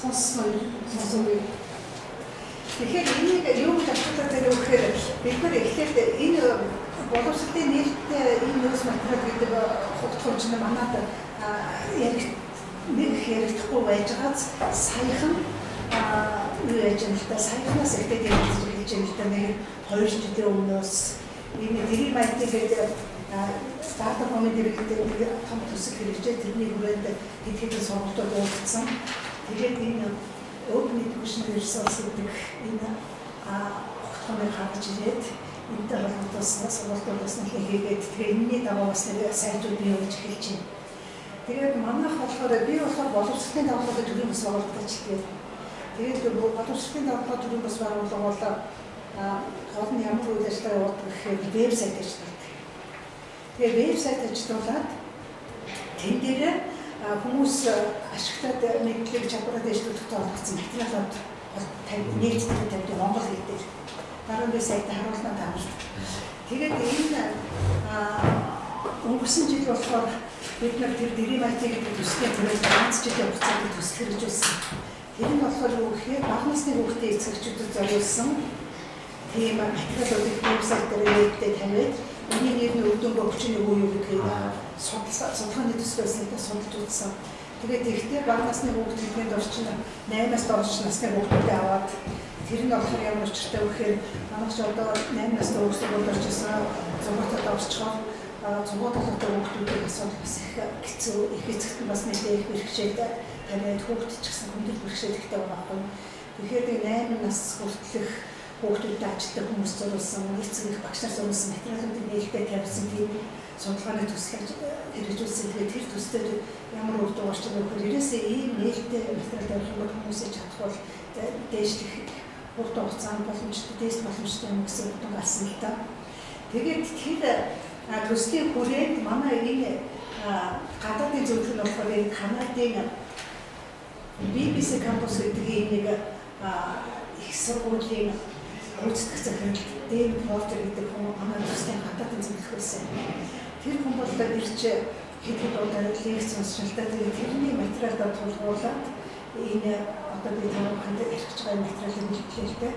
сонсоогүй. Тэгэхээр энийг юу гэж асуудалтай өгөхээр бид нар эхлээд энэ боловсролын нээлттэй энэ нөөц материал гэдэг хөгжиж нь манад нэг хэрэгдэхгүй байж байгааз саяхан юу яаж юм л да саяхнаас ихтэй хэлж юм л да нэг 2 жилийн өмнөөс энэ дэрийг майтыг гэдэг стартап комьюнити гэдэг том төсөл хэрэгжээ тэрний хүрээнд хэд хэдэн сургалтууд уулзсан. Тэгээд энэ Open Education Resource гэдэг энэ огтхоныг гаргаж ирээд энэтэй холбоотой сургалтуудаас нь хийгээд тэгээ энэний дагуу бас нэг сайтууд бий болж эхэлж байна. Тэгээд манайх болохоор би болохоор боловсролын давхаргын төрийн бас сургалтад чиглээд тэгээд боловсролын давхаргын төрийн бас байгууллага гол нь ямар үйл ажиллагаа явуулдаг гэхээр вебсайт ажилладаг. Тэгээ вебсайт ажиллуулад тэн дээр хүмүүс ашиглаад мэдлэг чадвараа дэвшүүлэхэд оролцсон материалууд нийлцдэг тавьдаг монгол хэл дээр. Дараа нь сайт харуулнаа тавьж. Тэгээд энэ өнгөрсөн жил болохоор бид нар тэр дэрийн майтыг гэдэг төслийн төрөлд ганц жилийн хугацаанд төсөл хэрэгжүүлсэн. Тэр нь болохоор юу гэхээр бага насны хүүхдээ эцэгчүүдэд зориулсан тийм материалуудыг вебсайт дээр нээлттэй тавиад энэ нэр нь өвдөнгө өвчний үе юу гэдгийг судалгааны төслөөс нэгдээ судалж үзсэн. Тэгээд ихтэй бага насны хүүхдүүдийн орчин 8-аас доош насны хүүхдүүдээ аваад тэр нь болохоор ямар учиртай вэ гэхээр манайх ч одоо 8 настай хүүхдүүд орчихсан 6-аад орчхоор 6-аад хүүхдүүдийн асуудал бас их хэцүү их эцэгт бас нэлээд их бэрхшээлтэй таньд хүүхд ч гэсэн хүндэл бэрхшээлтэй байгаа байхгүй. Тэгэхээр 8 нас хүртэлх хүүхдүүдэд ажилтдаг хүмүүс зориулсан эцэг их багш нар зориулсан материалуудыг нээлттэй тавьсан тийм судалгааны төсөл хэрэгжүүлсэн. Тэгээд тэр төслөөр ямар үр дагавар ч өгөх ерөөсөө ийм нээлттэй материал тавих юм бол хүмүүсээ чадах бол дээшлэх урт хугацаанд боломжтой тест боломжтой юм гэсэн үг гарсан л та. Тэгээд тэр төслийн хүрээнд манай энэ гадаадын зөвлөл нь болохоор энэ Канадын BBC кампус гэдэг нэг их сургуулийн гүйцэтгэх захирал Дэйв Портер гэдэг хүн манай төслийн гадаадын зөвлөх байсан. Тэр хүн бол ирж хэд удаа лекц сонсчихлаа. Тэгээд тэрний материалаа тулгуурлаад энэ одоо би тань ярьж байгаа материалыг бэлтгэлээ.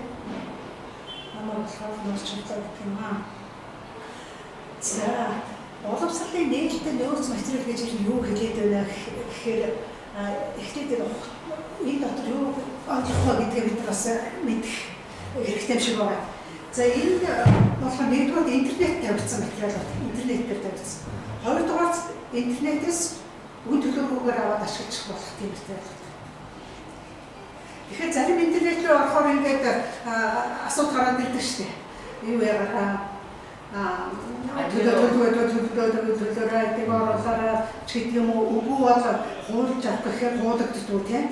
Намайг болохоор нурчлаа гэх юм аа. За боловсролын нээлттэй нөөц материал гэж юу хэлээд байна гэхээр эхлээд энэ дотор юу ойлгох вэ гэдгийг бид бас мэдэх хэрэгтэй шиг байна. За энэ болохоор нэгдүгээр интернет тавьсан материалууд интернетээр тавьсан. Хоёрдугаар интернетээс үн төлөөгөөр аваад ашиглах болох тийм материалууд. Тэгэхээр зарим интернет рүү орохоор ингээд асуудал гараад ирдэг шүү дээ. Юу яагаад төлөөрэй гэдэг оруулаараа ч гэдэг юм уу үгүй бол хуулж авах гэхээр хуудагддаг тийм.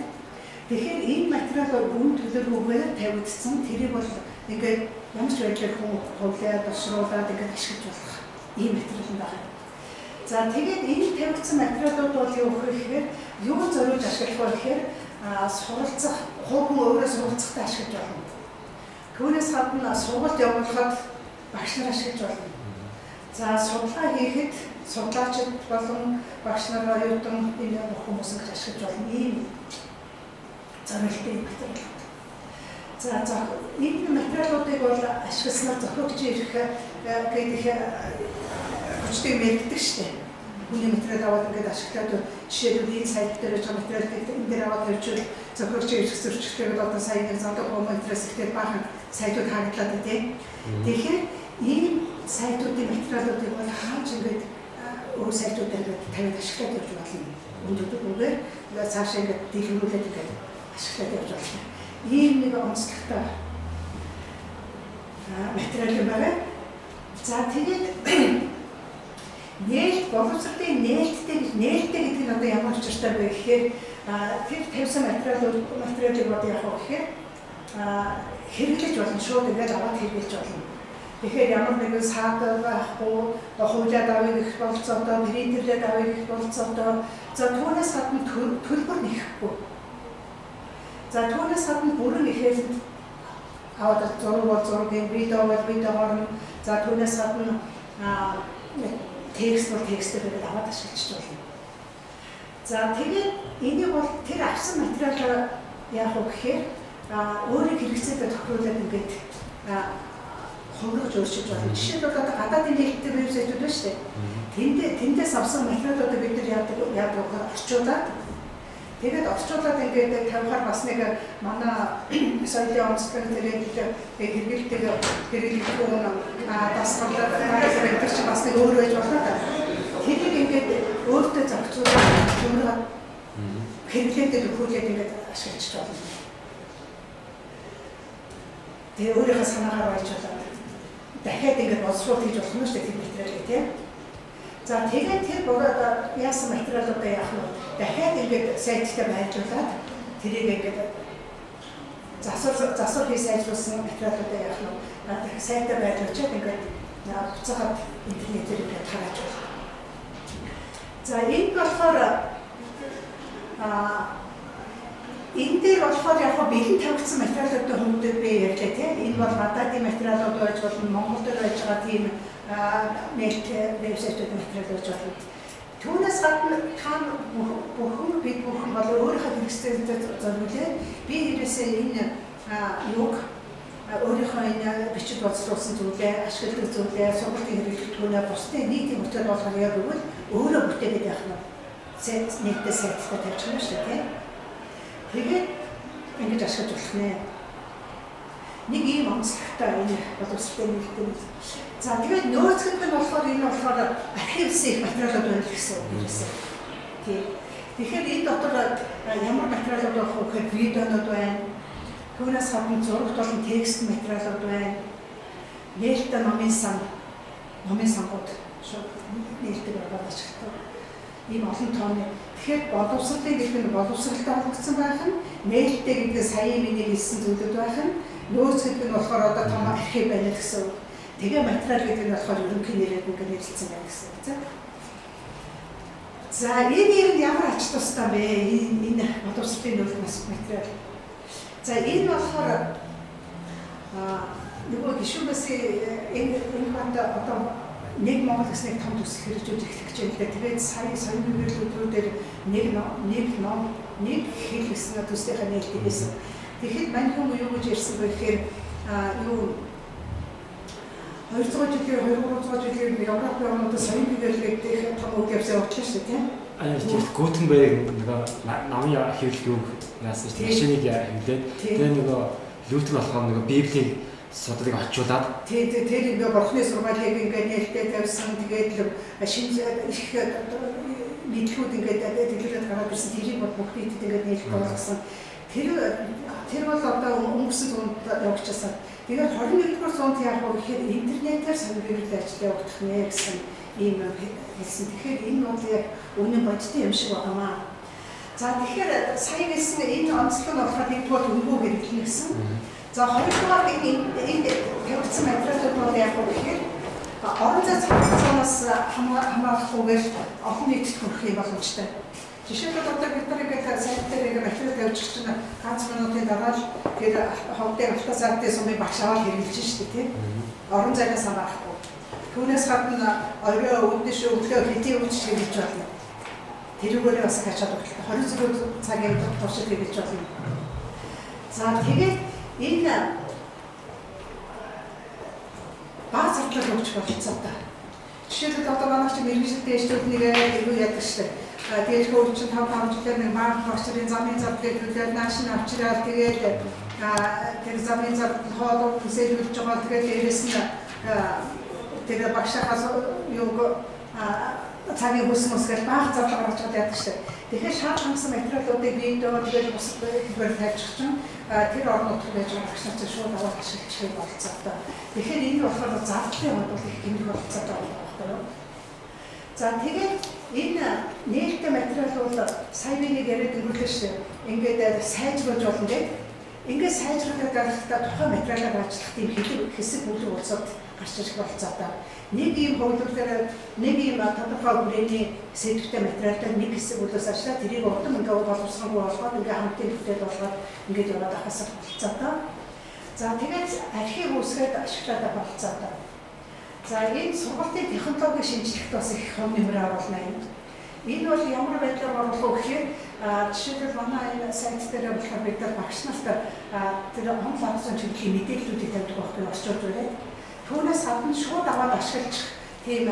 Тэгэхээр энэ материал үн төлөөргүйгээр тавигдсан. Тэрийг бол ингээд ямар ч байдлаар хүн хуулиад бошруулаад ингээд ашиглаж болох ийм материал байна. За тэгээд энэ тавигдсан материалууд бол юу гэхээр юу зориулж ашиглах вэ гэхээр суралцах хүн өөрөө суралцахтаа ашиглаж болно. Түүнээс гадна сургалт явуулахад багш нар ашиглаж болно. За судалгаа хийхэд судлаачид болон багш нар оюутан энэ хүмүүс ингэж ашиглаж болно. Ийм зорилттой материал. За энэ материалуудыг бол ашигласнаар зохиогч ирэх гэдэг хүчтэй мэддэг шүү дээ. Хүний материал аваад ингээд ашиглаад жишээлбэл энэ сайт дээр байгаа материалыг энэ дээр аваад тавьчихвал зохиогч ирэх зөрчилтэйг одоо сайн нэг зодог материалс ихтэй баахан сайтууд хандлаад тийм. Тэгэхээр ийм сайтуудын материалуудыг бол хааж ингээд өөр сайтуудаар тавиад ашиглаад явж болно. Үндүгээр цаашаа ингээд дэлгэрүүлээд ингээд ашиглаад явж байна. Ийм нэг онцлогтой материал юм байна. За тэгээд боловсролын нээлттэй гэдэг нь одоо ямар учиртай вэ гэхээр тэр тавьсан материалыг одоо яг гэхээр хэрэглэж болно шууд ингээд аваад хэрэглэж болно. Тэгэхээр ямар нэгэн саадаа байхгүй, хуулиад авъя гэх болцоодоо, принтерлээд авъя гэх болцоодоо, за түүнээс гадна төлбөр нэхэхгүй. За түүнээс гадна бүрэн ихээр аваад зураг бол зургийн, видео бол видеогоор нь, за түүнээс гадна текст бол текстээр ингээд аваад ашиглаж болно. За тэгээд энийг бол тэр авсан материалаа яг гэхээр өөрийн хэрэгцээтэй тохируулаад ингээд хөнгөж өөрчилж байна. Жишээ нь одоо гадаадын нийтийн вебсайтууд байна шүү дээ. Тэндээс авсан материалуудыг бид нар яадаг орчуулад тэгээд орчуулад ингээд тавихаар бас нэг манай соёлын онцлог тэгээд хэрэглэдэг дасгалаад гэдэг чинь бас нэг өөр байж болно да. Тэрийг ингээд өөртөө зохицуулаад төмөрөд хэрэглээтэй төхөөлөд ингээд ашиглаж болно. Тэгээ өөрийнхөө санаагаар байж болоо. Дахиад ингээд боловсруулах гэж болно шүү дээ тэр материалыг тийм. За тэгээд тэр яасан материалуудаа яах вэ? Дахиад ингээд сайттай байрлуулад тэрийг ингээд засвар хийж сайжруулсан материалуудаа яах вэ? Дахиад сайттай байрлуулчаад ингээд буцаагаад интернетээр ингээд харааж байна. За энэ болохоор энэ дээр болохоор яг бэлэн тавигдсан материалуудын хувьд би ярьлаа тийм. Энэ бол гадаадын материалууд байж болно, Монголд байж байгаа тийм мэт вебсайтууд материал байж болно. Түүнээс гадна бид бүхэн бол өөрийнхөө хэрэгцээтэй зориулээд би хэрэгсээ энэ юг өөрийнхөө энэ бичиг бодлуулсан зүйлээ, ашигладаг зүйлээ, сургуулийн хэрэглэгдэхүүнээ бусдын нийтийн бүтээл болгох яг гэвэл өөрөө бүтээгээд явах нь нийтдээ сайттай тавьж байгаа шүү дээ тийм. Тэгээд ингэж ашиглаж болох нэ. Нэг ийм онцлогтой энэ боловсролтой нийлдэг. За тэгээд нөөцгөнд нь болохоор энэ болохоор архивсын материалууд байна гэсэн үг юм. Тийм. Тэгэхээр энэ дотор ямар материалууд байх вэ гэхээр видеонууд байна. Түүнээс гадна зураг болон текст материалууд байна. Нээлттэй номын сангууд нээлттэй байгаа ашигладаг. Ийм олон тооны. Тэгэхээр боловсролын гэдэг нь боловсролтой холбогдсон байх нь, нээлттэй гэдэг сая миний хэлсэн зүйлүүд байх нь, нөөц гэдэг нь болохоор одоо том архив байна гэсэн үг. Тэгээ материал гэдэг нь болохоор ерөнхий нэрээр ингээд нэрлэлсэн байна гэсэн үг. За энэ ямар ач тустай бэ? Энэ боловсролын нөөц материал. За энэ болохоор нөгөө гишүүнээс энэ банд одоо нэг Монгол гэсний том төсөл хэрэгжүүлж эхлэх гэж байна. Тэгээд сая библиотекүүдээр нэг хэл гэсэн төслийнхаа нээлттэй байсан. Тэгэхэд мань хүн юу гэж ярьсан бэ гэхээр 200 жилийн 300 жилийн Европын орнуудад сая библиотектэй том үг явсан утлаа шүү дээ тийм. Тийм Гутенберг нөгөө намын хэвлэл үг яасан шүү дээ. Машиныг хэвлээд тэгээ нөгөө Лютер болохоор нөгөө Библийг судлыг очиулаад тэр ингээ бурхны сургаалыг ингээ нээлттэй тавьсан тэгээд шинэ их мэдлүүд ингээ дэлгэрээд гараад ирсэн тэрийг бол бүх нийтэд ингээ нээлттэй болгосон тэр бол одоо өнгөрсөн зуунд явагдчихсан. Тэгээд 21-р зуунд яах вэ гэхээр интернетээр санхүүгийн ажил явагдах нэ гэсэн ийм хэлсэн. Тэгэхээр энэ бол яг үнэн бодтой юм шиг байна. За тэгэхээр сая гэсэн энэ онцлог нь болохоор нэгдүгээр өнгөө хэрэглэнэ гэсэн. За хоёрдугаар энэ тавигдсан материалууд бол яг гэхээр орон зай цаанаас хамаарахгүйгээр олон нийтэд хүрэх юм боломжтой. Жишээлбэл одоо бид нар ингээд сайт дээр ингээд материал тавьчих чинь ганц минутын дараа л тэр ховдын автосаатын сумын багш аваад хэрэглэж шүү дээ тийм. Орон зайнаас хамаарахгүй. Түүнээс гадна орой өдөөш өглөө хэдийн үеч хэрэглэж болно. Тэрүүгээрээ бас хачаад өгөх. 24 цагийн туршид хэрэглэж болно. За тэгээд энэ бааз зардлыг өгч болцоотой. Жишээлбэл одоо манай чинь мэргэжилтэй дэжтүүднийгээ юу яадаг штэ. Тэгээд хөөч чинь 5 жилээр нэг банк багшрын замын зардлыг төлөв наашин авчираад тэгээд тэр замын зардлыг хоолой хүсэлүүлж байгаа. Тэгээд дээрэс нь тэр багшахаас юу цагийн хүсмэсгээр баах зарлага гаргаж яадаг штэ. Тэгэхээр шал хангасан материалуудыг видео тэгээд бусад хэлбэр тавьчих чинь тэр орнууд байж байгаа багш нар шууд аваад ашиглах болцоотой. Тэгэхээр энэ болохоор зардлын хувьд бол их гэмээр болцоотой байна. За тэгээд энэ нээлттэй материал бол сая нэг яриад өнгөрлөө шүү. Ингээд сайжруулж болно тийм. Ингээд сайжруулах гарахтаа тухайн материалаар ажиллах тийм хэсэг бүлэг улсууд гарч ирэх болцоотой. Нэг ийм хөвлөөр дээр нэг ийм тодорхой хүрээний сэдвтэй материалтай нэг хэсэг бүлээс ажиллаад тэрийг урдам ингээд боловсронгуй болгоод ингээд хамтын бүтээл болгоод ингээд яваад ахаас болцоотой. За тэгээд архив үүсгээд ашиглаад болцоотой. За энэ сургуулийн технологийн шинжилгэт бас их том нэмэр оруулна юм. Энэ бол ямар байдлаар оруулах вэ гэхээр жишээлбэл манай энэ сайт дээр болохоор бид багш нартай тэр онлайн чиглэлийн мэдээллүүдийг тавьдаг байхгүй орчуулж байна. Түүнээс гадна шууд аваад ашиглах тийм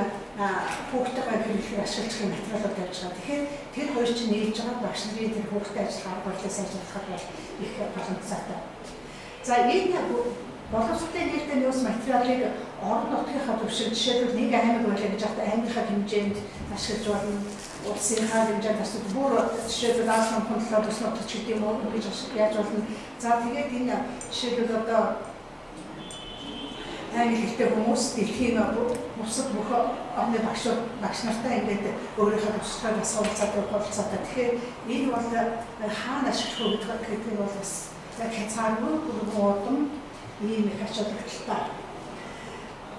хүүхдтэйгээ гэрэлхээр ашиглах материалууд тавьж байгаа. Тэгэхээр тэр хоёр чинь нээж байгаа багш нарын тэр хүүхдтэй ажиллагаа бодлоо сайжруулахад бол их боломжтой. За энэ боловсролын нээлттэй нөөц материалыг орон нутгийнхаа төвшин жишээлбэл нэг аймаг байлаа гэж хахад аймгийнхаа хэмжээнд ашиглаж болно. Улсынхаа хэмжээнд асуудал бүр жишээлбэл Азийн хөндлөлт тус нутагч гэдэг юм уу гэж яаж болно. За тэгээд энэ жишээлбэл одоо англи хэлтэй хүмүүс дэлхийн бусад бүх орны багш нартай ингээд өөрийнхөө тусгай бас хуулцаатай. Тэгэхээр энэ бол хаана ашиглах вэ гэдэг нь бол бас яг хязгааргүй бүрэн ийм их ач холбогдолтой.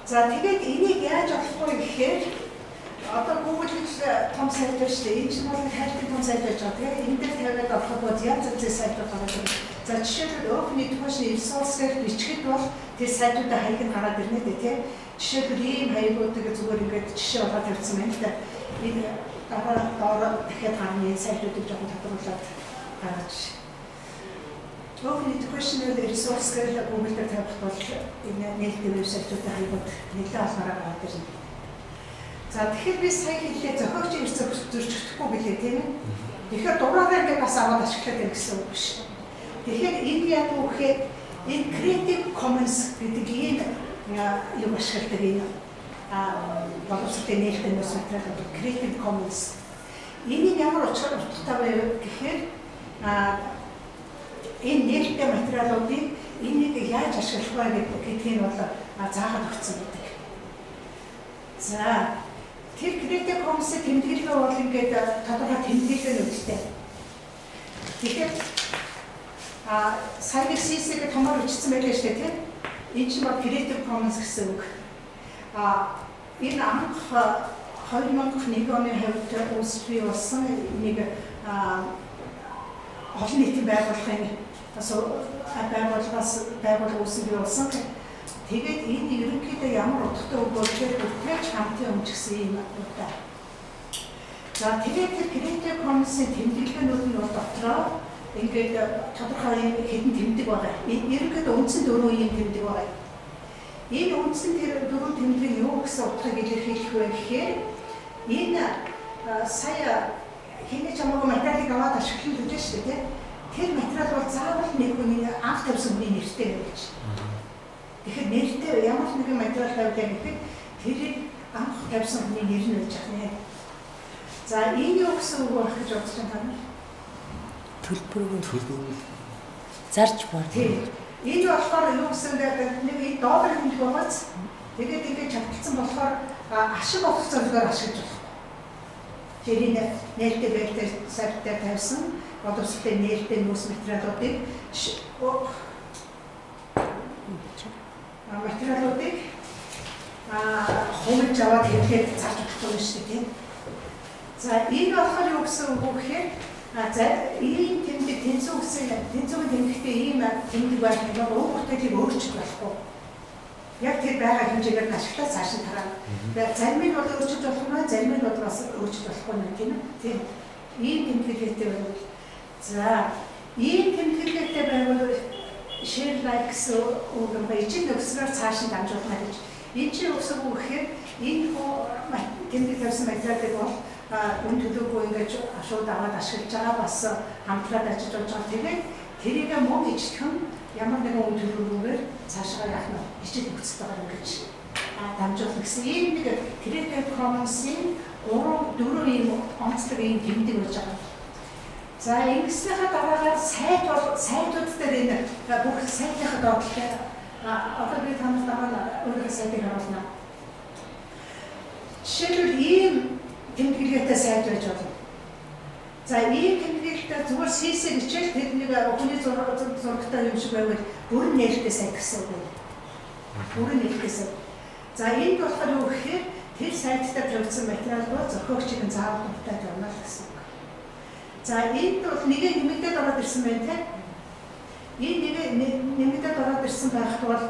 За тэгээд энийг яаж олох вэ гэхээр одоо Google том сайт байна шүү дээ. Энэ чинь бол хайлтын том сайт байж байгаа. Тэгээд энэ дээр тавиад авах бол янз бүрийн сайтууд гараад байна. За жишээлбэл Open Education Resource-ээр бичгэд бол тэр сайтуудаа хаяг нь гараад ирнэ дээ тий. Жишээлбэл ийм хаягуудыг зүгээр ингээд жишээ болгоод тавьсан байна л да. Энэ дараа дахиад гарны сайтуудыг жоохон тодруулаад гаргаж. Open Education Resource-ээр Google дээр тавих бол энэ нээлттэй вебсайтуудаа хаягууд нэлээд олнороо гараад ирнэ. За тэгэхээр би сая хэллээ зохиогч ирсэн зөрчихөхгүй гэлээ тийм ээ. Тэгэхээр дураараа ингээд бас аваад ашиглаад байх гэсэн үг биш. Тэгэхээр энэ яг юу гэхээр энэ Creative Commons гэдэг ийм юу ашигладаг энэ боловсролын нээлттэй нөөц материал Creative Commons. Энийг ямар утгатай вэ гэхээр энэ нээлттэй материалуудыг энийг яаж ашиглах вэ гэдгийг нь бол заагаад өгсөн гэдэг. За тэр Creative Commons-ийн тэмдэглэл бол ингээд тодорхой тэмдэглэл үүстэй. Тэгэхээр сайн CC-г томор бичсэн байлээ шүү дээ тийм. Энэ чинь бол Creative Commons гэсэн үг. Энэ анх 2001 оны хувьд бий болсон нэг олон нийтийн байгууллагын байгууллага үүсгэн бий болсон. Тэгээд энэ ерөнхийдөө ямар утгатай үг болчихвол бүгдээж хамтын өмчсөн юм байна. За тэгээд тэр Creative Commons-ийн тэмдэглэлүүд нь бол дотроо ингээд тодорхой хэдэн тэмдэг байгаа. Ерөнхийдөө үндсэн 4 юм тэмдэг байгаа. Энэ үндсэн тэр 4 тэмдэг юу гэсэн утгыг илэрхийлэх вэ гэхээр энэ сая хэний чамаагүй материалыг аваад ашиглах гэж шүү дээ. Тэр материал бол заавал нэг хүний анх тавьсан хүний нэртэй гэж. Тэгэхээр нэртэй ямар нэгэн материал тавьдаг гэхэд тэрийг анх тавьсан хүний нэр нь байж байгаа нэ. За энэ юу гэсэн үг байх гэж бодож байна? Төлбөр зарж бор. Тийм. Энэ болохоор юу гэсэн нэг энэ доллар хэмжээ байгаач. Тэгээд ингээд чагталсан болохоор ашиг олох зорилгоор ашиглаж болох. Тэрийг нээлттэй байдлаар сайтаар тавьсан боловсролын нээлттэй нөөц материалуудыг хумж аваад хэрэглээд зарж өгөх юм шүү дээ. За энэ болохоор юу гэсэн үг вэ гэхээр ийм тэмдэг тэнцвэрийн тэмдэгтээ ийм тэмдэг байх юм бол уг бүтээлийг өөрчилж болохгүй. Яг тэр байгаа хэмжээгээр ашиглаж цааш нь тараад. Зарим нь бол өөрчилж болох нь, зарим нь бол бас өөрчилж болохгүй юм тийм үү? Тийм. Ийм тэмдэглэлтэй байвал за ийм тэмдэглэлтэй байвал share like гэсэн үг юм байна. Ижил нөхцөлөөр цааш нь дамжуулна гэж. Энэ чинь юу гэсэн үг гэхээр энэ тэмдэг тавьсан материалыг бол үн төлөөгүй ингэж шууд аваад ашиглаж байгаа бас хамтраад ажиллаж байгаа. Тэгээд тэрийг мөн ижлэх нь ямар нэгэн үн төлөвлөгөөр цаашаа яах нь ижил нөхцөлтэй байгаа гэж дамжуулах гэсэн ийм нэг Creative Commons-ийн 4 ийм онцлог ийм тэмдэг болж байгаа. За ингэснийхаа дараагаар сайтууд дээр энэ бүх сайтынхаа доотлол одоо би танаас дараа өөрийнхөө сайтыг харуулна. Жишээлбэл ийм тэмдэглэлтэй сайт байж болно. За ийм тэмдэглэлтэй зүгээр CC бичээл тэднийг хүний зурагтай юм шиг байвал бүрэн нээлттэй сайт гэсэн үг байна. Бүрэн нээлттэй сайт. За энд болохоор юу гэхээр тэр сайттай тавьсан материалууд зохиогчийг нь заавал дуртай явна гэсэн үг. За энд бол нэг нэмэгдээд ороод ирсэн байна те. Энэ нэмэгдээд ороод ирсэн байхад бол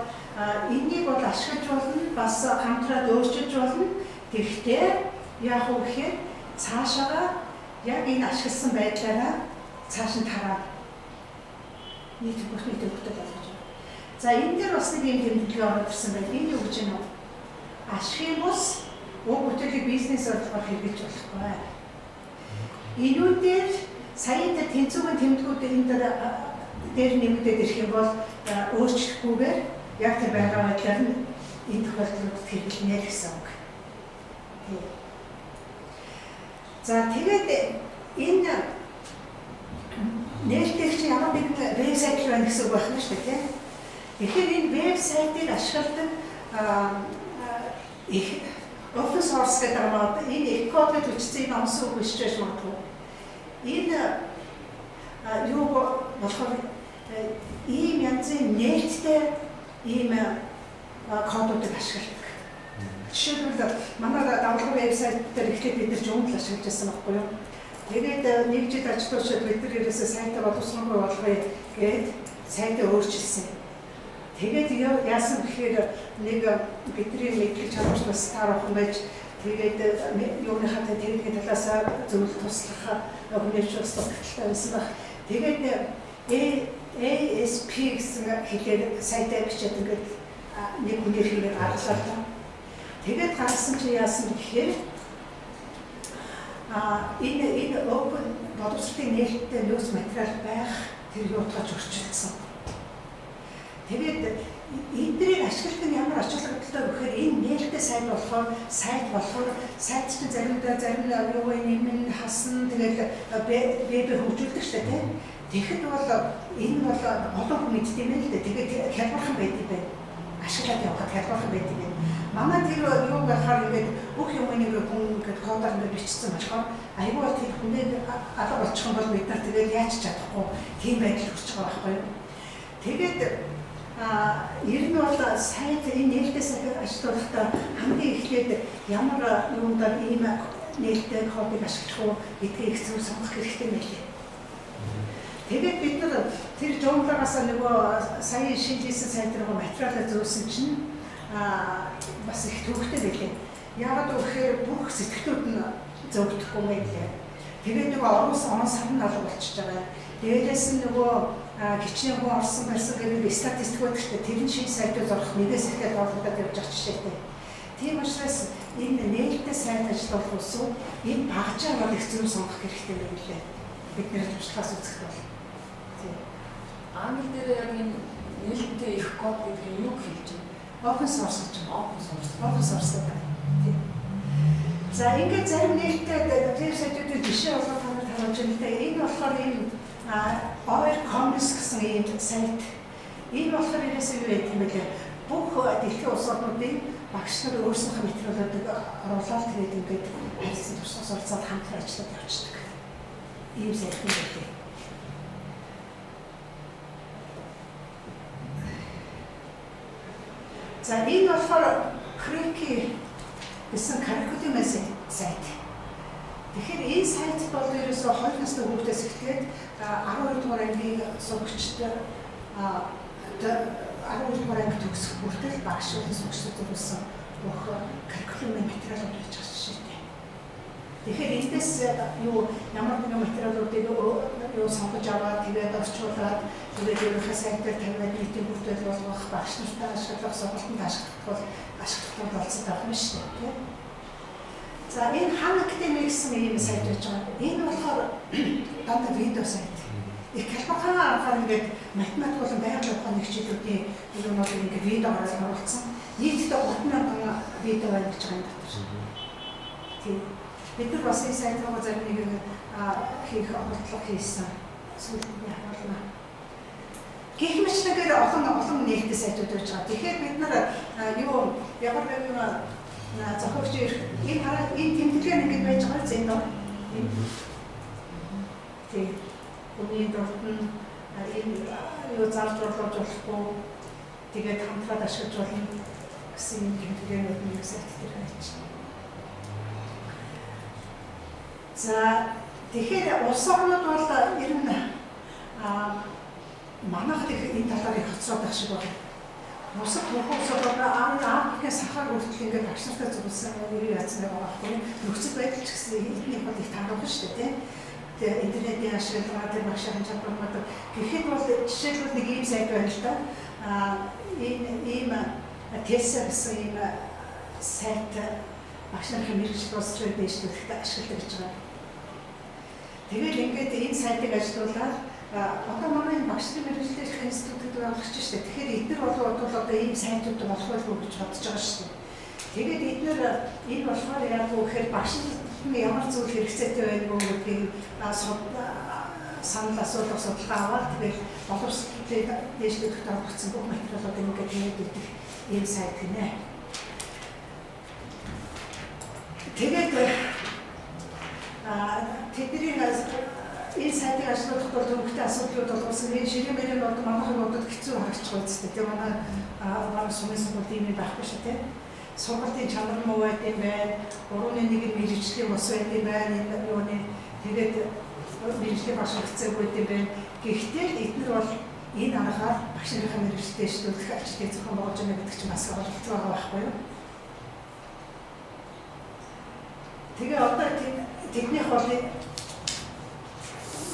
энийг бол ашиглаж болно, бас хамтраад өөрчилж болно. Гэхдээ яг уу гэхээр цаашаа яг энэ ашигласан байдлаараа цааш нь тараад нийт бүхний төвхтэй болгож байна. За энэ дээр бас нэг юм тэмдэглэл ороод ирсэн байна. Энэ юу гэж юм бэ? Ашигын бус уг бүтээлийн бизнес бодлогоор хэрэгжиж болохгүй. Энүүдээр саяын тэнцвэрийн тэмдгүүд энэ дээр нэмэгдээд ирэх юм бол өөрчлөхгүйгээр яг тэр байгаа байдлаар нь энэ тохиолдлууд хэрэгжинэ гэсэн үг. За тэгээд энэ нээлттэй чинь ямар нэгэн вебсайт байна гэсэн үг байна шүү дээ. Тэгэхээр энэ вебсайтыг ашигладаг их open source гэдэг нь энэ их кодд хүчтэй номсон үг биш ч магадгүй. Энэ юу болохоор ийм янзын нээлттэй ийм кодуудыг ашигладаг. Жишээлбэл манай давлага вебсайт дээр ихтэй бид нар жуунл ашиглаж байсан байхгүй юу? Тэгээд нэг жил ажилтнууд бид нар ерөөсөө сайтаа боловсруулах болгоё гээд сайтаа өөрчилсөн. Тэгээд яасан гэхээр нэг бидний мэдлэг чанарчлал стар охин байж тэгээд юуныхаа техникийн талаас зөвлөлт туслах хүмүүст туслахтай байсан баг. Тэгээд ASP гэсэн хэлээр сайтаа бичээд ингээд нэг хүнээр хийгээд гаргалаа. Тэгээд гарсан чи яасан гэхээр энэ open боловсролын нээлттэй нөөц материал байх тэр юутгаж өрчлөсөн. Тэгээд энднийг ашиглах нь ямар ач холбогдолтой вэ гэхээр энэ нээлттэй сайт болохоор сайт чинь заримдаа зарим юу нэмэн хасан тэгээд веб хөгжүүлдэг шүү дээ. Тэгэхэд бол энэ бол олон хүн мэддэг юм л дээ. Тэгээд хялбархан байдаг байна. Ашиглаад явахад хялбархан байдаг юм. Манай тэр юу байхаар ингээд бүх юм нэг хүн ингээд кодоор ингээд бичсэн болохоор айгүй бол тэр хүнийг алга болчих юм бол бид нар тэгээд яаж чадахгүй тийм байдал хүрч байгаа байхгүй юу. Тэгээд ер нь бол сайт энэ нээлттэй сайт ажиллахдаа хамгийн эхлээд ямар юундаа ийм нээлттэй кодыг ашиглах уу гэдгийг их зөв сонгох хэрэгтэй байлээ. Тэгээд бид нар тэр жонглоогоос нөгөө сая шинжилсэн сайт руу материалаа зөөсөн чинь бас их төвхтэй байлээ. Яагаад гэвэл бүх сэтгэлүүд нь зөвдөхгүй байлээ. Тэгээд нөгөө он сарн алга болчихж байгаа. Дээрээс нь нөгөө гिचнээ хүн орсон байсан гэдэг статистик байдаг. Тэр нь шинэ сайтууд орох нэгээс ихтэй бодлогод явж байгаа жишээтэй. Тийм учраас энэ нээлттэй сайт ажиллах усуу энэ багжаа бол их зөв сонгох хэрэгтэй байлээ. Бид нэр туршлагаас үзэх бол. Англи дээр яг энэ нээлттэй их код гэдэг нь юу хэлж байна? Open source гэж байна. Open source гэдэг. За ингээд зарим нээлттэй тэр сайтуудын жишээ олгох хамт харуулж байгаа. Энэ болохоор энэ Power Commons гэсэн ийм сайт. Энэ болохоор ерөөсөө юу гэдэг юм бэ? Бүх дэлхийн улс орнуудын багш нар өөрсдийнхөө материалуудыг оруулаад тэгээд ингээд харилцан туршлагаас оролцоод хамтран ажиллаад явчихдаг. Ийм сайт юм байна. За энэ болохоор Крики гэсэн curriculum сайт. Тэгэхээр энэ сайт бол ерөөсөө 2 настай хүүхдээс эхлээд 12 дугаар ангийн сурагчид 12 дугаар анги төгсөх хүртэл багш сурагчид төрүүлсэн бүх curriculum материалууд хийж байгаа жишээтэй. Тэгэхээр эндээс ямар нэгэн материалуудыг сонгож аваад тэгээд орчуулад тэгээд ерөнхий сайтаар тавиад нийтийн бүртгэл болгох багш нартай ашиглах сонголтод ашиглах болсон байх юм шүү дээ. За энэ Khan Academy гэсэн ийм сайт байж байгаа. Энэ болохоор дандаа видео сайт. Их хялбархан аргаар ингээд математик болон байгалийн ухааны хичээлүүдийн юмнуудыг ингээд видеогоор оруулсан. Нийтдээ 30,000 видео байна гэж байгаа юм дотор. Тийм. Бид нар бас энэ сайт руу зарим нэг хийх бодлого хийсэн. Сүүлдээ харуулна. Гэх мэт нэгээр олон нээлттэй сайтууд байж байгаа. Тэгэхээр бид нар ямар нэгэн зохиогч энэ тэмдэглэл ингэж байж байгаа зэн доо. Тийм. Үний дурд нь энэ зарж орлож болохгүй тэгээд хамтраад ашиглаж болно гэсэн тэмдэглэлүүд нэг сайт дээр хайчих. За тэгэхээр улс орнууд бол ер нь манайх энэ талаар их хоцроод байх шиг байна. бусад хохосоо аавынхаа сахаар хүртэл ингээд багш нартай зурсан нэр яатсан байгаа байхгүй. Нөхцөл байдал ч гэсэн эдний хот их тааруулна шүү дээ. Тэгээ интернетийн ашиглаад тэр багшийн чадвармад гэхэд бол жишээлбэл нэг ийм сайт байна л да. Ийм Tesla гэсэн ийм сайт багш нарын мэргэжил боловсрол дэвшлүүлэхэд ашигладаг гэж байгаа. Тэгээд ингээд энэ сайтыг ажиллуулаад одоо манай багш нарын мэргэжлийн институтад байгуулж штэ. Тэгэхээр эдгээр бол одоо ийм сайтууд болох байлгүй гэж бодож байгаа штэ. Тэгээд эдгээр энэ болохоор яг үхээр багш ямар зүйл хэрэгцээтэй байх вэ гэдгийг санал асуулт судалгаа аваад тэгээд боловсролын дэвшлүүлэхэд оролцсон бүх материалууд ингээд тэгээд идэх ийм сайт гинэ. Тэгээд тэдний энэ сайтыг ажиллуулах бол төвөгтэй асуудлууд болсон. Энэ ширхэмээр бол манайхын бодод хэцүү харагдаж байгаа үстэй. Тэгээ манай сумын сургууль ийм байхгүй шүү дээ. Сургуулийн чанар муу байт юм байна. 3-1 мэргэжлийн бос байт юм байна. Юуны тэгээд мэргэжлийн багш хэрэгцээгүй байт юм байна. Гэхдээ эдгээр бол энэ аргаар багш нарын мэргэжлтэй дэвшлүүлэх ажилтны зохион байгуулж байгаа гэдэг чинь бас ойлголцоо байгаа байхгүй юу? Тэгээ одоо тэднийх бол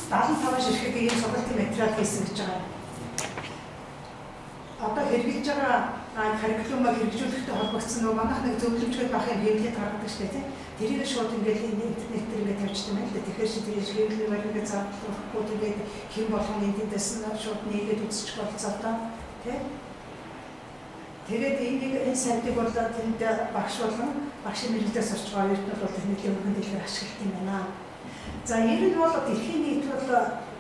75 ширхэг ийм сургалтын материал хийсэн гэж байгаа. Одоо хэрэгжилж байгаа curriculum-ыг хэрэгжүүлэхтэй холбогдсон нөгөө манайх нэг зөвлөмжтэй бахын хэвлэлд гаргадаг шүү дээ. Тэрийг шууд ингээд интернет дээр ингээд тавьчихсан байна л да. Тэгэхээр чи тэрийг хэвлэл баримтыг заахгүй тэгээд хэн болгоны эндээс нь шууд нээгээд үзчих болцоо та тий. Тэгээд энэ сайтыг бол тэнд багш болон багшийн мэргэжлээс орж байгаа оюутнууд бол тэнд өргөн дэлгэр ашигладаг юм байна. За ер нь бол дэлхийн нийт бол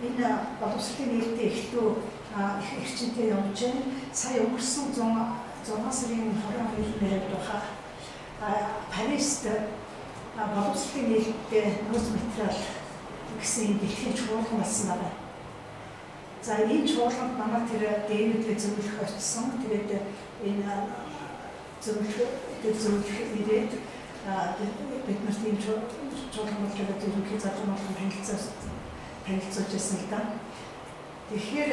энэ боловсролын нийтийн эхлүү их эрчимтэй явж байна. Сая өнгөрсөн 6 сарын 22-нд байхаа Парист боловсролын нийтийн нөөц материал гэсэн дэлхийн чуулган болсон байна. За энэ чуулганд манай тэр Дэвидээ зөвлөх очсон. Тэгээд энэ зөвлөх ирээд бид нарт ийм чуулган болж байгаа ерөнхий зарчим болон танилцуулж байсан л да. Тэгэхээр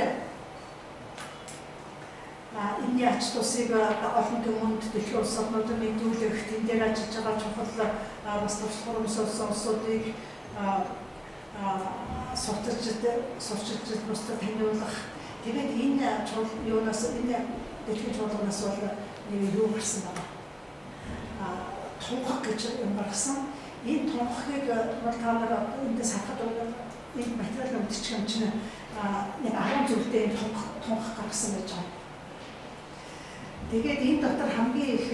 энэ ач тусыг олон түмэнд дэлхийн улс орнуудад мэдүүлэх, тэнд дээр ажиллаж байгаа чухал бас тусгай улсуудыг сурчилж бусдад таниулах. Тэгээд энэ юунаас энэ дэлхийн чуулганаас бол юу гарсан байна? Тунхаг гэж юм гаргасан. Энэ тунхагыг бол та нар эндээс харахад энэ материал мэдчих юм чинь нэг 10 зүйлтэй тунхаг гаргасан гэж байна. Тэгээд энэ дотор хамгийн их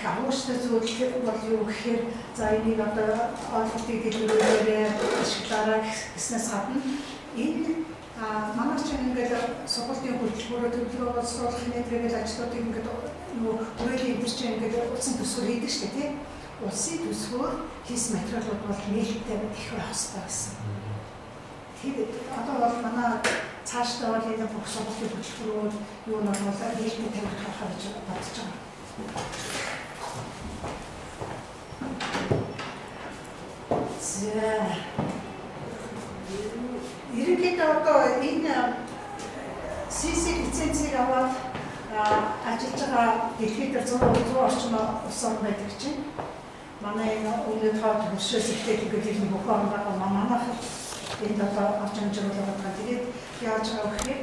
агууштай зүйл бол юу гэхээр за энийг одоо ойлголтыг дэлгэрүүлээрээ ашиглаарай гэснээс гадна энэ манай чинь ингээд сургуулийн хөтөлбөрөөр төлөвлөгөө боловсруулах нэтрэгэл ажлуудыг ингээд юу хүрээлийн энэ чинь ингээд улсын төсвөр хийдэг шүү дээ тийм. Улсын төсвөр хийсэн материалууд бол нээлттэй их байх хэрэгтэй гэсэн. Тэгээд одоо бол манай цаашдаа бол энэ бүх сургуулийн хөтөлбөрүүд юу нэг бол нээлттэй тавих харахаар гэж бодож байгаа. Ерөнхийдөө одоо энэ CC лицензийг аваад ажиллаж байгаа дэлхийд 100 орчим улс орн байдаг чинь манай энэ өмнөд хойд хөршөөс ихтэй гэдэг юм бүх орн байгаа манайх энэ одоо орчин хэмжээгээр байгаа. Тэгээд яаж байгаа вэ гэхээр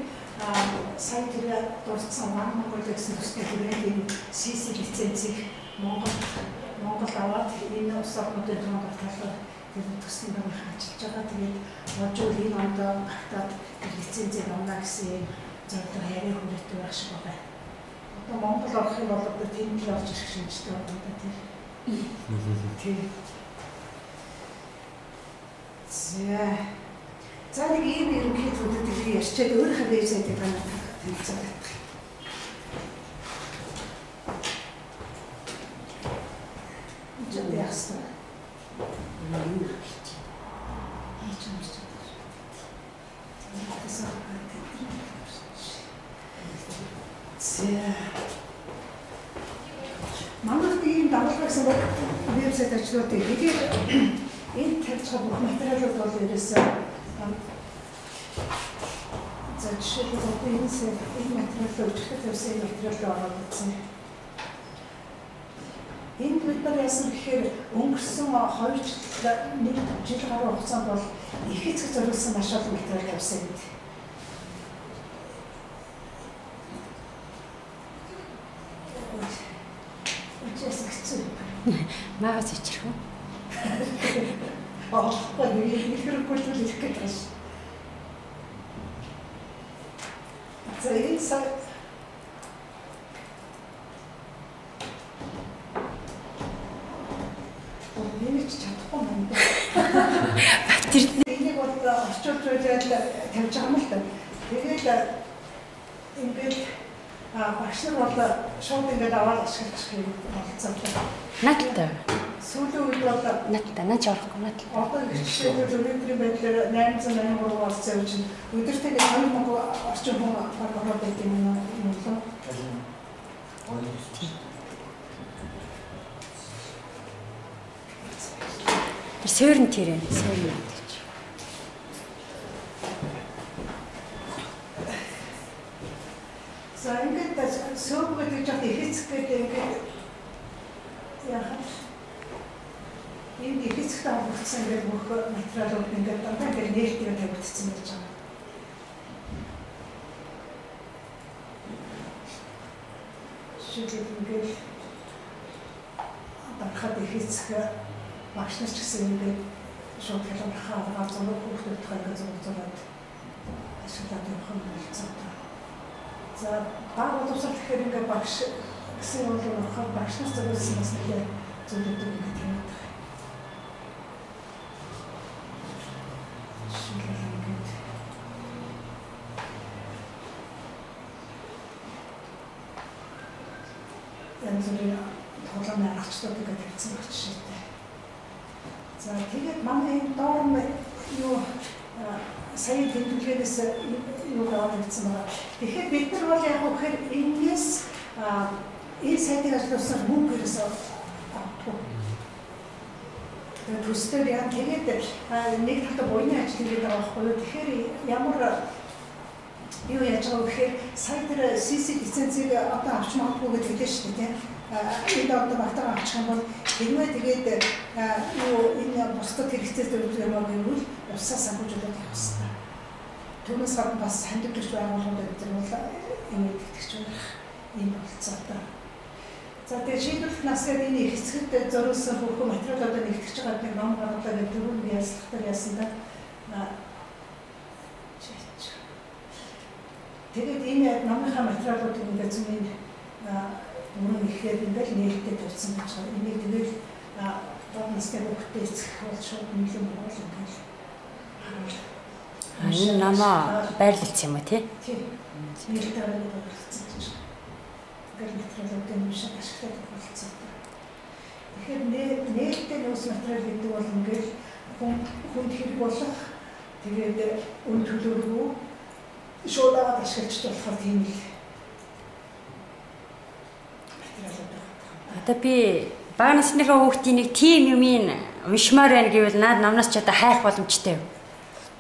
сая тэр дурдсан Монгол гэсэн төсний хүрээнд энэ CC лицензийг Монгол аваад энэ улс орнуудын дунд талаар төсний багт ажиллаж байгаа. Тэгээд одоож энэ онд багтаад лицензийг авна гэсэн зөвхөн яриа хүрээтэй байх шиг байна. Одоо Монгол орох юм бол одоо тэнд л орж ирэх шинжтэй байна тийм. За нэг ийм ерөнхий зүйлүүдийг ярьчаад өөрийнхөө вебсайтыг танилцуулах. Жод яасан. Манайх ийм дагуулгаас вебсайт ажлуудыг тэгээд энэ тавьж байгаа бүх материалууд бол ерөөсөө За жишээлбэл энэ материал өчигдөр тавьсан материал ороод ирсэн. Энд бид нар яасан гэхээр өнгөрсөн 2 жил гаруй хугацаанд бол их эцэг зориулсан маш олон материал тавьсан гэдэг. Магас ичрэх үү? Нэг хэрэггүй л ирэх гэж байна. За энэ сая Энийг чадахгүй юм байна. Энийг бол орчуулж байлаад тавьж байгаа юм л да. Тэгээд ингээд багш нар бол шууд ингээд аваад ашиглах юм болцоо. Надтай. Сүүлийн үед бол надтай наач орохгүй надтай. Одоо жишээлбэл өнөөдрийн байдлаар 883 орц явж өдөртөө 2000 орчим хүн ороод байт юм уу? Сөрн тэрэн сөрн гэж. За ингээд сөөбгөд гэж яг ихэцгээд ингээд яах вэ? Энд ихэцгтэй холбогдсон ингээд бүх материалууд ингээд дандаа ингээд нээлттэй тавигдсан байж байгаа. Шийдэл ингээд дарахад ихэцгээ багш нар ч гэсэн ингээд шууд хэлбэрхаа аваад зураг хүүхдүүдтэй ингээд зураг ашиглаад явах юм болцоо. За баг боловсрол гэхээр ингээд багш гэсэн юм бол багш нар зөвлөсөн бас нэг зүйлүүд ингээд юм байна. Янз бүрийн тоглоом аргачлалууд ингээд тавьсан байх жишээтэй. За тэгээд манай доор юу сайн тэмдэглэлээс юу гараад ирсэн байна. Тэгэхээр бид нар бол яг гэхээр энэс энэ сайтыг ажиллуулсан мөнгөөрөөс авахгүй. Тэгээд төстэй яа тэгээд нэг талд буйны ажил хийгээд байгаа байхгүй юу. Тэгэхээр ямар юу яаж байгаа вэ гэхээр сайт дээр CC лицензийг одоо авч магадгүй гэдэг хэлсэн шүү дээ. Энэ одоо багтаа авчих юм бол хэрвээ тэгээд юу энэ бусдад хэрэгцээ төрүүлэх юм бол усаа санхүүжүүлээд явах хэрэгтэй. Түүнээс гадна бас хандивч байгууллагууд гэдэг нь бол энэ итгэж байх юм болцоо та. За тэгээд шийдвэрлэх насад энэ их хэсэгт зориулсан бүх материалуудыг нэгтгэж байгаа гэдэг ном гаргалаа гэдэг түрүүн ярьслахтар яасан да. Тэгээд энэ номынхаа материалуудыг ингээд зөвхөн мөрөн ихээр ингээд нээлттэй тавьсан гэж байна. Энийг тэгээд доод насны хүүхдэд эцэх бол шууд нэлээд бол ингээд энэ намаа байрлалцсан юм уу тий? Тийм. Нээлттэй байрлалцсан гэж байна. Ингээд материалуудыг уншиж ашиглах болсон. Тэгэхээр нээлттэй нөөц материал гэдэг бол ингээд хүнд хэрэг болох тэгээд үн төлөөргүй шууд аваад ашиглаж болохоор тийм л одоо би бага насныхаа хүүхдийн нэг тим юм уншмаар байна гэвэл наад номноос ч одоо хайх боломжтой.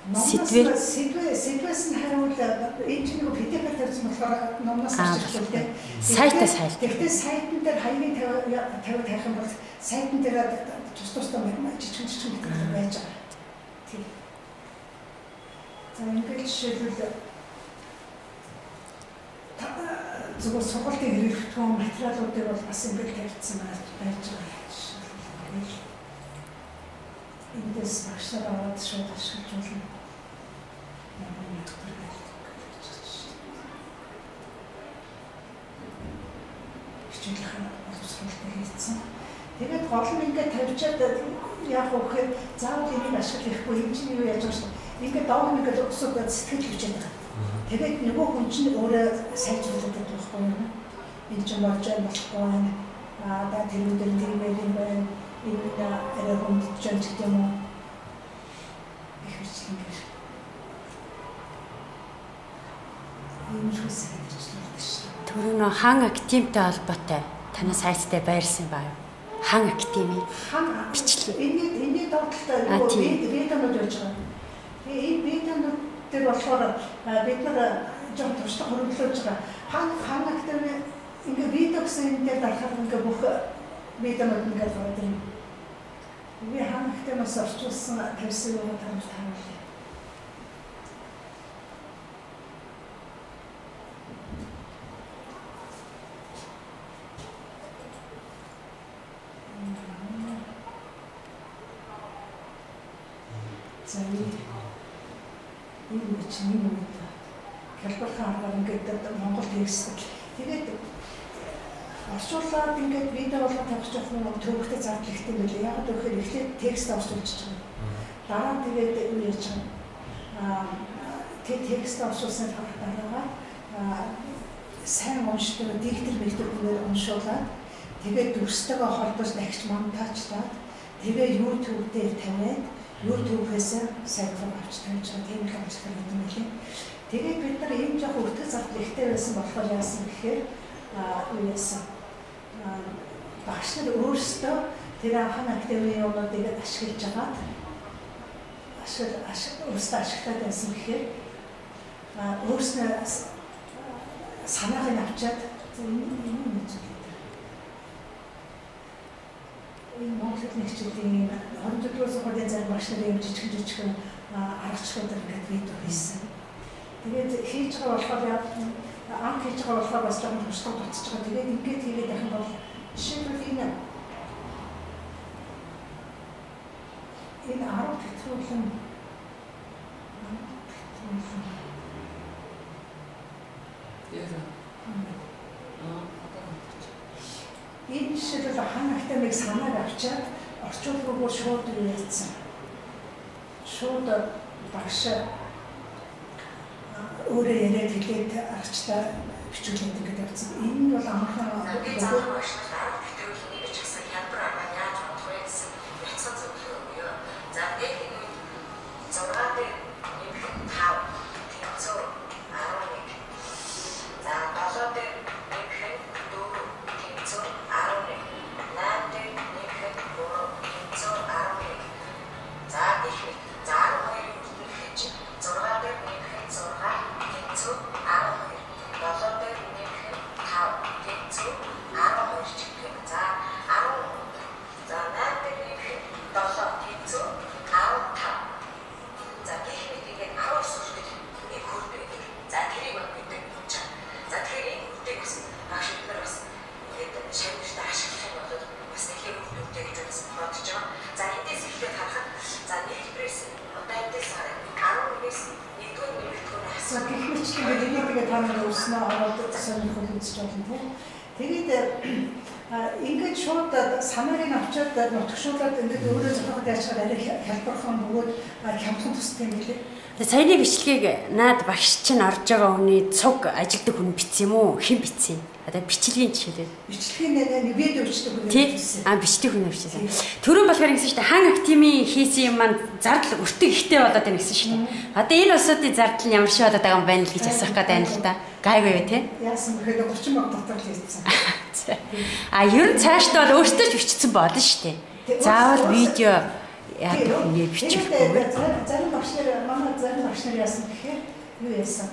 Сэдвээс нь хариул энэ ч нэг PDF-ээр тавьсан болохоор номноос ашиглах үү. Сайтаас хайл. Гэхдээ сайтн дээр хаягийн 50 тавих юм бол сайтн дээр тусдаа жижиг мэдээлэл байж байгаа. Тийм. За ингээд жишээлбэл зөвхөн сургалтын хэрэглэгдэхүүн материалуудыг бол бас ингээд тавьсан байж байгаа. Эндээс багш нар аваад шууд ашиглаж болно. Тэгээд гол нь ингээд тавьчаад яг үхээр заавал энийг ашиглахгүй юм чинь юу яаж байгаа шүү дээ. Ингээд доор ингээд өсөд сэтгэл хүчээд байгаа. Тэгээд нөгөө хүн чинь өөрөө сайжруулдаг байхгүй юу? Энэ ч болж болохгүй байна. Да тэрүүдэр тэрмээр юм байна. Энэ арай хүндж гэх юм уу? Их хэвчлэн гэр. Энэ ч үсэж байна шүү. Түрүүн хан активтэй холбоотой танаас хайцтай байрсан баа. Хан активын бичлэг. Энийг доотлоо видеонууд явж байгаа. Энэ видеонууд тэр болохоор бид нар жоо туслах хөрөнгөлөж байгаа. Хаана гэдэг ингээ видео гэсэн юм дээр дарахаар ингээ бүх видеонууд ингээ гараад ирнэ. Би хаана гэдэг нь орчуулсан тавьсан юм таамаглая. За энэ чинь юм да. Хэлбэрхэн аргаар ингээд Монгол текст. Тэгээд орчуулаад ингээд видео болгож тавьчих юм уу төвөгтэй зардал ихтэй байлээ. Яг тэгэхээр эхлээд текст орчуулж байгаа. Дараа нь тэгээд юу яаж байгаа. Текст орчуулсан дараагаар сайн уншдаг, диктор мэгтэргээр уншуулаад тэгээд дүрстэйгээ холбож дахиж монтажлаад тэгээд YouTube дээр тавиад YouTube-ээс сайжрах авч тавьж байгаа тийм их ажил гэдэг юм билээ. Тэгээд бид нар ийм жоох өртөг зардал ихтэй байсан болохоор яасан гэхээр юу яасан багш нар өөрсдөө тэр анхны академийн юмнуудыг ашиглаж агаад өөрсдөө ашиглаад байсан гэхээр өөрснөө санааг нь авчаад энэ Монголд нэгчлэлийн 24-р сургуулийн зарим багш нарын жижиг аргачлалууд ингээд видео хийсэн. Тэгээд хийж байгаа болохоор анх хийж байгаа болохоор бас жоохон туршлага батж байгаа. Тэгээд ингээд хийгээд байх юм бол жишээлбэл энэ 10 хэтрүүлэн энэ жишээлбэл хаана академик санааг авчаад орчуулгаагаар шууд юу яатсан. Шууд багш өөрөө яриад хэлээд арчтаа бичүүлээд ингээд явцсан. Энэ нь бол амархан багш нарт хэтрүүлэний гэж гэсэн хялбар арга яаж болох вэ гэсэн бяцхан зөвлөгөө өгөө. За тэгээд 6 дээр 5 тэнцүү 11. За 7 дээр ингээд шууд санааг нь авчаад нутгшуулаад ингээд өөрөө зохиолд яачаад арай хялбархан бөгөөд хямдхан тусдаг юм билээ. Тэгээ саяны бичлэгийг наад багш чинь орж байгаа хүний цуг ажилдаг хүн бичсэн юм уу? Хэн бичсэн? Одоо бичлэгийн жишээлээ. Бичлэгийн видео бичдэг хүн бичсэн. Бичлэг хүн бичсэн. Төрөн болохоор ингэсэн шүү дээ. Хан актимийн хийсэн юм маань зардал өртөг ихтэй болоод байна гэсэн шүү дээ. Одоо энэ усуудын зардал нь ямар шиг болоод байгаа юм байна л гэж асуух гээд байна л да. Гайгүй юу те? Яасан гэхээр 30 мянга дотор л хийсэн. Ер нь цаашдаа бол өөртөө ч бичсэн болно шүү дээ. Заавал видео яг нэг бичихгүй. Зарим багш нар манай зарим багш нар яасан гэхээр юу яасан?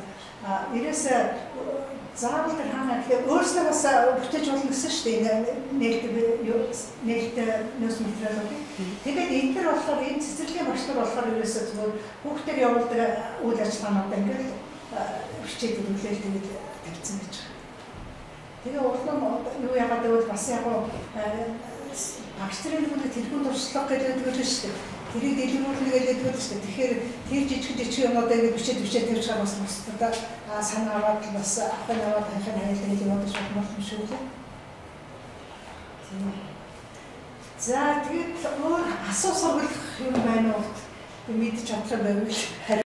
Ерөөсөө заавал тэр хаана гэхээр өөрснөө бас бүтээж болно гэсэн шүү дээ. Нээлттэй нөөц материалууд. Тэгээд энэ төр болохоор энэ цэцэрлэгийн багш нар болохоор ерөөсөө зүгээр хүүхдээр явуулдаг үйл ажиллагаанууд ингээд бичээд өгүүлээд тэгээд тавьсан гэж. Тэгээ урдлан юу яагаад гэвэл бас яг багш нарын бүлэг тэрхүү туршлага гэдэг нь шүү дээ. Тэрийг дэлгэрүүлнэ гэдэг нь шүү дээ. Тэгэхээр тэр жижиг юмудаа ингэ бичээд тавьж байгаа бас бусдад санаа аваад бас ахын аваад хайхын хайлтыг явуулж болох юм шүү дээ. За тэгээд өөр асуу сургуулах юм байна уу? Мэдчих чадах байвал